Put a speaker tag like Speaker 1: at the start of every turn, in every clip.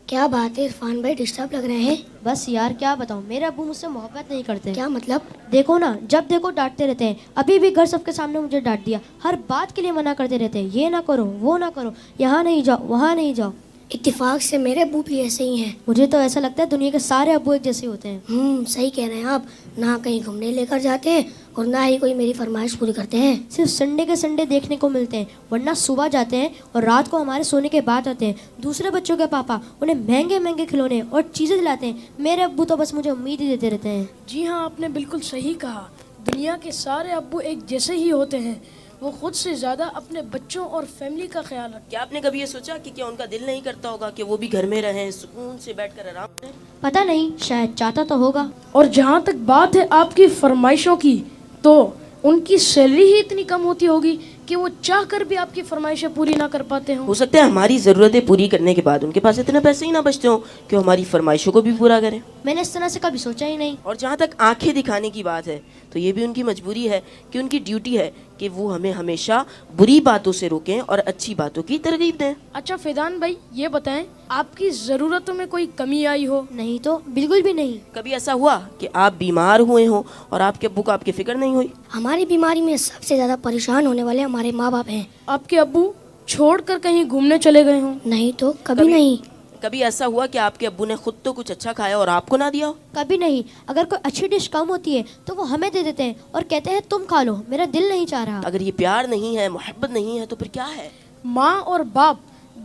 Speaker 1: کیا بات ہے عرفان بھائی، ڈسٹرب لگ رہے ہیں؟
Speaker 2: بس یار کیا بتاؤں، میرے ابو مجھ سے محبت نہیں کرتے۔
Speaker 1: کیا مطلب؟
Speaker 2: دیکھو نا، جب دیکھو ڈانٹتے رہتے ہیں، ابھی بھی گھر سب کے سامنے مجھے ڈانٹ دیا، ہر بات کے لیے منع کرتے رہتے ہیں، یہ نہ کرو وہ نہ کرو، یہاں نہیں جاؤ وہاں نہیں جاؤ۔
Speaker 1: اتفاق سے میرے ابو بھی ایسے ہی ہیں۔
Speaker 2: مجھے تو ایسا لگتا ہے دنیا کے سارے ابو ایک جیسے ہوتے ہیں۔
Speaker 1: صحیح کہہ رہے ہیں آپ، نہ کہیں گھومنے لے کر جاتے ہیں اور نہ ہی کوئی میری فرمائش پوری کرتے ہیں۔
Speaker 2: صرف سنڈے کے سنڈے دیکھنے کو ملتے ہیں، ورنہ صبح جاتے ہیں اور رات کو ہمارے سونے کے بعد آتے ہیں۔ دوسرے بچوں کے پاپا انہیں مہنگے مہنگے کھلونے اور چیزیں دلاتے ہیں، میرے ابو تو بس مجھے امید ہی دیتے رہتے ہیں۔
Speaker 3: جی ہاں، آپ نے بالکل صحیح کہا، دنیا کے سارے ابو ایک جیسے ہی ہوتے ہیں، وہ خود سے زیادہ اپنے بچوں اور فیملی کا خیال رکھتے ہیں۔
Speaker 4: کیا آپ نے کبھی یہ سوچا کہ کیا ان کا دل نہیں کرتا ہوگا کہ وہ بھی گھر میں رہیں، سکون سے بیٹھ کر آرام کریں؟
Speaker 2: پتہ نہیں، شاید چاہتا تو ہوگا۔
Speaker 3: اور جہاں تک بات ہے آپ کی فرمائشوں کی، تو ان کی سیلری ہی اتنی کم ہوتی ہوگی کہ وہ چاہ کر بھی آپ کی فرمائشیں پوری نہ کر پاتے ہوں۔
Speaker 4: ہو سکتا ہے ہماری ضرورتیں پوری کرنے کے بعد ان کے پاس اتنے پیسے ہی نہ بچتے ہوں کہ وہ ہماری فرمائشوں کو بھی پورا کریں۔
Speaker 2: میں نے اس طرح سے کبھی سوچا ہی نہیں۔
Speaker 4: اور جہاں تک آنکھیں دکھانے کی بات ہے تو یہ بھی ان کی مجبوری ہے کہ ان کی ڈیوٹی ہے کہ وہ ہمیں ہمیشہ بری باتوں سے روکیں اور اچھی باتوں کی ترغیب دیں۔
Speaker 3: اچھا فیضان بھائی، یہ بتائیں آپ کی ضرورتوں میں کوئی کمی آئی ہو؟
Speaker 2: نہیں تو بالکل بھی نہیں۔
Speaker 4: کبھی ایسا ہوا کہ آپ بیمار ہوئے ہوں اور آپ کے ابو کو آپ کی فکر نہیں ہوئی؟
Speaker 1: ہماری بیماری میں سب سے زیادہ پریشان ہونے والے ہمارے ماں باپ ہیں۔
Speaker 3: آپ کے ابو چھوڑ کر کہیں گھومنے چلے گئے ہوں؟
Speaker 1: نہیں تو کبھی نہیں۔
Speaker 4: کبھی ایسا ہوا کہ آپ کے ابو نے خود تو کچھ اچھا کھایا اور آپ کو نہ دیا ہو؟
Speaker 2: کبھی نہیں۔ اگر کوئی اچھی ڈش کم ہوتی ہے تو وہ ہمیں دے دیتے ہیں اور کہتے ہیں تم کھا لو، میرا دل نہیں چاہ رہا۔
Speaker 4: اگر یہ پیار نہیں ہے، محبت نہیں ہے، تو پھر کیا ہے؟
Speaker 3: ماں اور باپ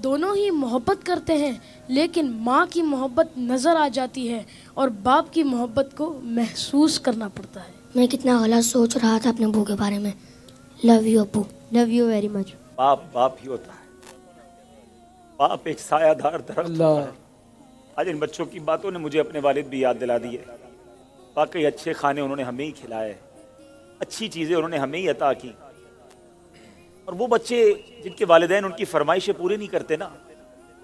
Speaker 3: دونوں ہی محبت کرتے ہیں، لیکن ماں کی محبت نظر آ جاتی ہے اور باپ کی محبت کو محسوس کرنا پڑتا ہے۔
Speaker 1: میں کتنا غلط سوچ رہا تھا اپنے ابو کے بارے میں۔ لو یو ابو۔
Speaker 2: Love you very much.
Speaker 5: باپ باپ ہی ہوتا ہے، باپ ایک سایہ دار درخت ہوتا ہے۔ آج ان بچوں کی باتوں نے مجھے اپنے والد بھی یاد دلا دی ہے۔ واقعی اچھے کھانے انہوں نے ہمیں ہی کھلائے، اچھی چیزیں انہوں نے ہمیں ہی عطا کی، اور وہ بچے جن کے والدین ان کی فرمائشیں پوری نہیں کرتے نا،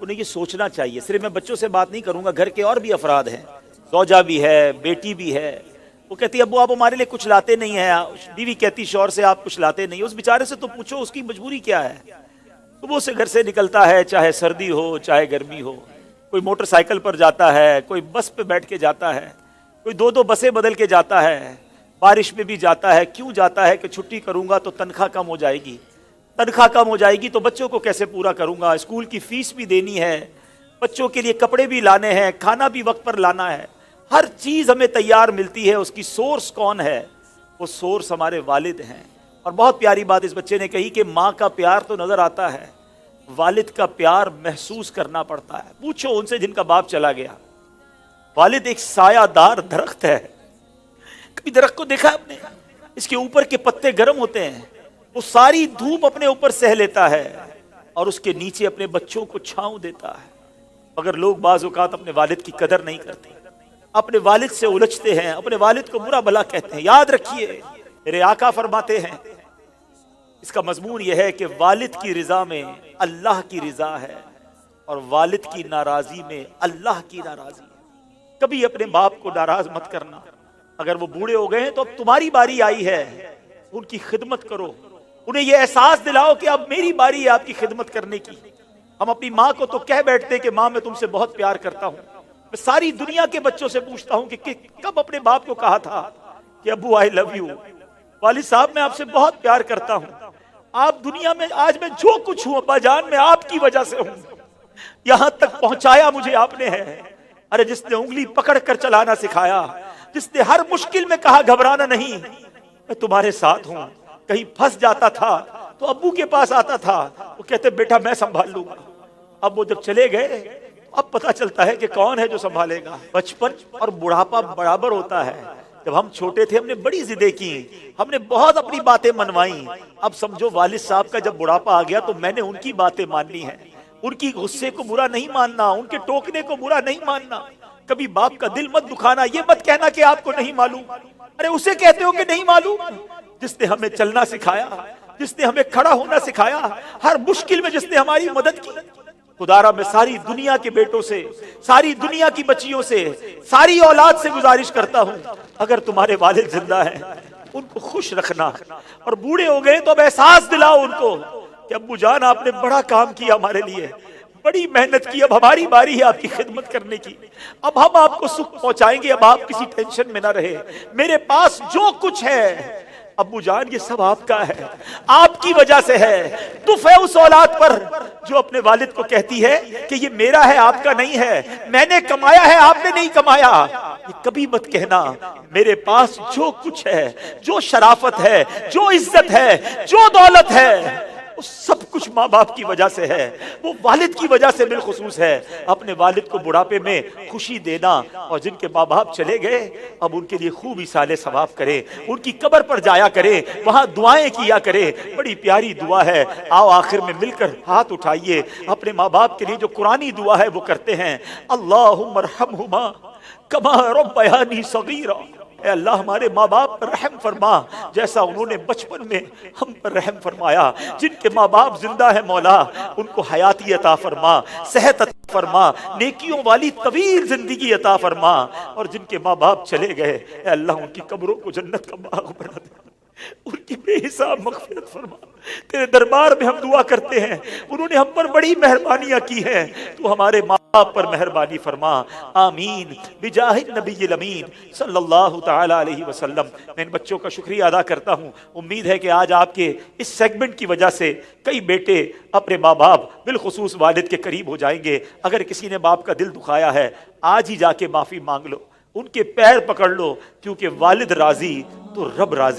Speaker 5: انہیں یہ سوچنا چاہیے۔ صرف میں بچوں سے بات نہیں کروں گا، گھر کے اور بھی افراد ہیں، زوجہ بھی ہے، بیٹی بھی ہے، وہ کہتی ہے ابو آپ ہمارے لیے کچھ لاتے نہیں ہیں، بیوی کہتی شوہر سے آپ کچھ لاتے نہیں۔ اس بیچارے سے تو پوچھو اس کی مجبوری کیا ہے۔ صبح سے گھر سے نکلتا ہے، چاہے سردی ہو چاہے گرمی ہو، کوئی موٹر سائیکل پر جاتا ہے، کوئی بس پہ بیٹھ کے جاتا ہے، کوئی دو دو بسیں بدل کے جاتا ہے، بارش میں بھی جاتا ہے۔ کیوں جاتا ہے؟ کہ چھٹی کروں گا تو تنخواہ کم ہو جائے گی، تنخواہ کم ہو جائے گی تو بچوں کو کیسے پورا کروں گا، اسکول کی فیس بھی دینی ہے، بچوں کے لیے کپڑے بھی لانے ہیں، کھانا بھی وقت پر لانا ہے، ہر چیز ہمیں تیار ملتی ہے۔ اس کی سورس کون ہے؟ وہ سورس ہمارے والد ہیں۔ اور بہت پیاری بات اس بچے نے کہی کہ ماں کا پیار تو نظر آتا ہے، والد کا پیار محسوس کرنا پڑتا ہے۔ پوچھو ان سے جن کا باپ چلا گیا۔ والد ایک سایہ دار درخت ہے، کبھی درخت کو دیکھا آپ نے؟ اس کے اوپر کے پتے گرم ہوتے ہیں، وہ ساری دھوپ اپنے اوپر سہ لیتا ہے اور اس کے نیچے اپنے بچوں کو چھاؤں دیتا ہے۔ مگر لوگ بعض اوقات اپنے والد کی قدر نہیں کرتے، اپنے والد سے الجھتے ہیں، اپنے والد کو برا بھلا کہتے ہیں۔ یاد رکھیے میرے آقا فرماتے ہیں، اس کا مضمون یہ ہے کہ والد کی رضا میں اللہ کی رضا ہے اور والد کی ناراضی میں اللہ کی ناراضی ہے۔ کبھی اپنے باپ کو ناراض مت کرنا، اگر وہ بوڑھے ہو گئے ہیں تو اب تمہاری باری آئی ہے، ان کی خدمت کرو، انہیں یہ احساس دلاؤ کہ اب میری باری ہے آپ کی خدمت کرنے کی۔ ہم اپنی ماں کو تو کہہ بیٹھتے کہ ماں میں تم سے بہت پیار کرتا ہوں، میں ساری دنیا کے بچوں سے پوچھتا ہوں کہ کب اپنے باپ کو کہا تھا کہ ابو آئی لو یو، والد صاحب میں آپ سے بہت پیار کرتا ہوں، آپ دنیا میں آج میں جو کچھ ہوں ابا جان میں آپ کی وجہ سے ہوں، یہاں تک پہنچایا مجھے آپ نے ہے۔ ارے جس نے انگلی پکڑ کر چلانا سکھایا، جس نے ہر مشکل میں کہا گھبرانا نہیں، میں تمہارے ساتھ ہوں، کہیں پھنس جاتا تھا تو ابو کے پاس آتا تھا، وہ کہتے بیٹا میں سنبھال لوں گا۔ اب وہ جب چلے گئے اب پتا چلتا ہے کہ کون ہے جو سنبھالے گا۔ بچپن اور بڑھاپا برابر ہوتا ہے۔ جب ہم چھوٹے تھے ہم نے بڑی ضدیں کی، ہم نے بہت اپنی باتیں منوائیں، اب سمجھو والد صاحب کا جب بڑھاپا آ گیا تو میں نے ان کی باتیں ماننی ہیں، ان کی غصے کو برا نہیں ماننا، ان کے ٹوکنے کو برا نہیں ماننا۔ کبھی باپ کا دل مت دکھانا، یہ مت کہنا کہ آپ کو نہیں معلوم، ارے اسے کہتے ہو کہ نہیں معلوم جس نے ہمیں چلنا سکھایا، جس نے ہمیں کھڑا ہونا سکھایا، ہر مشکل میں جس نے ہماری مدد کی۔ خدارا میں ساری دنیا کے بیٹوں سے، ساری دنیا کی بچیوں سے، ساری اولاد سے گزارش کرتا ہوں، اگر تمہارے والد زندہ ہیں ان کو خوش رکھنا، اور بوڑھے ہو گئے تو اب احساس دلاؤ ان کو کہ ابو جان آپ نے بڑا کام کیا ہمارے لیے، بڑی محنت کی، اب ہماری باری ہے آپ کی خدمت کرنے کی، اب ہم آپ کو سکھ پہنچائیں گے، اب آپ کسی ٹینشن میں نہ رہے، میرے پاس جو کچھ ہے ابو جان یہ سب آپ کا ہے، آپ کی وجہ سے ہے۔ دف ہے اس اولاد پر جو اپنے والد کو کہتی ہے کہ یہ میرا ہے آپ کا نہیں ہے، میں نے کمایا ہے آپ نے نہیں کمایا۔ یہ کبھی مت کہنا میرے پاس جو کچھ ہے، جو شرافت ہے، جو عزت ہے، جو دولت ہے، وہ سب کچھ ماں باپ کی وجہ سے ہے، وہ والد کی وجہ سے بالخصوص ہے۔ اپنے والد کو بڑھاپے میں خوشی دینا، اور جن کے ماں باپ چلے گئے اب ان کے لیے خوب ایصال ثواب کرے، ان کی قبر پر جایا کرے، وہاں دعائیں کیا کرے، بڑی پیاری دعا ہے۔ آؤ آخر میں مل کر ہاتھ اٹھائیے، اپنے ماں باپ کے لیے جو قرآنی دعا ہے وہ کرتے ہیں۔ اللہم ارحمہما کما ربیانی صغیرا، اے اللہ ہمارے ماں باپ پر رحم فرما جیسا انہوں نے بچپن میں ہم پر رحم فرمایا۔ جن کے ماں باپ زندہ ہے مولا ان کو حیاتی عطا فرما، صحت عطا فرما، نیکیوں والی طویل زندگی عطا فرما، اور جن کے ماں باپ چلے گئے اے اللہ ان کی قبروں کو جنت کا باغ بنا دے، ان کی بے حساب مغفرت فرما۔ تیرے دربار میں ہم دعا کرتے ہیں، انہوں نے ہم پر بڑی مہربانیاں کی ہیں، تو ہمارے ماں باپ پر مہربانی فرما، آمین بجاہ النبی الامین صلی اللہ تعالی علیہ وسلم۔ میں ان بچوں کا شکریہ ادا کرتا ہوں، امید ہے کہ آج آپ کے اس سیگمنٹ کی وجہ سے کئی بیٹے اپنے ماں باپ بالخصوص والد کے قریب ہو جائیں گے۔ اگر کسی نے باپ کا دل دکھایا ہے آج ہی جا کے معافی مانگ لو، ان کے پیر پکڑ لو، کیونکہ والد راضی تو رب راضی۔